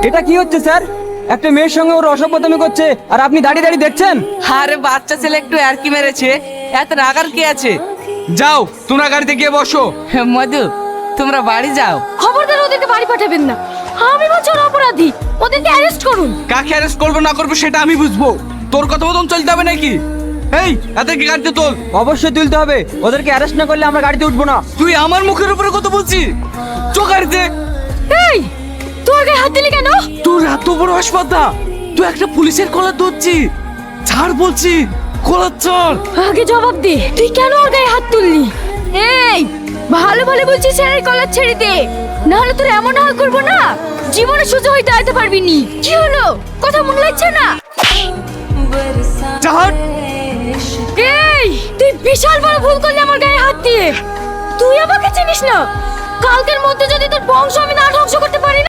এটা কি হচ্ছে স্যার? একটা মেয়ের সঙ্গে ওর অসভ্যতামি করছে আর আপনি দাঁড়িয়ে দাঁড়িয়ে দেখছেন? আরে বাচ্চা ছেলে একটু আরকি মেরেছে, এত রাগার কি আছে? যাও তোমরা গাড়িতে গিয়ে বসো। মধু, তোমরা বাড়ি যাও। খবরদার ওদেরকে বাড়ি পাঠাবেন না। আমি বলছি ওরা অপরাধী, ওদেরকে অ্যারেস্ট করুন। কাকে অ্যারেস্ট করবো না করবো সেটা আমি বুঝবো। তোর কথা মতন চলতে হবে নাকি? এই এদেরকে গাড়িতে তোল। অবশ্যই তুলতে হবে, ওদেরকে অ্যারেস্ট না করলে আমরা গাড়িতে উঠবো না। তুই আমার মুখের উপরে কথা বলছিস? চো গাড়িতে। এই তোর গায়ে হাত দিলি কেন? তোর এত বড় হাসপাতাল, তুই একটা পুলিশের কলার ধরছি? ছাড় বলছি, কলার ছাড়। আগে জবাব দে, তুই কেন ওর গায়ে হাত তুললি? এই ভালো ভালো বলছি স্যারের কলার ছেড়ে দে, না হলে তোর এমন হাল করবো না জীবনে সোজা হয়ে দাঁড়াতে পারবি নি। কি হলো, কথা মনে লাগছে না? ছাড়। এই তুই বিশাল বড় ভুল করলি আমার গায়ে হাত দিয়ে। তুই আমাকে চিনিস না, কালকের মধ্যে যদি তোর বংশ আমি না ধ্বংস করতে পারি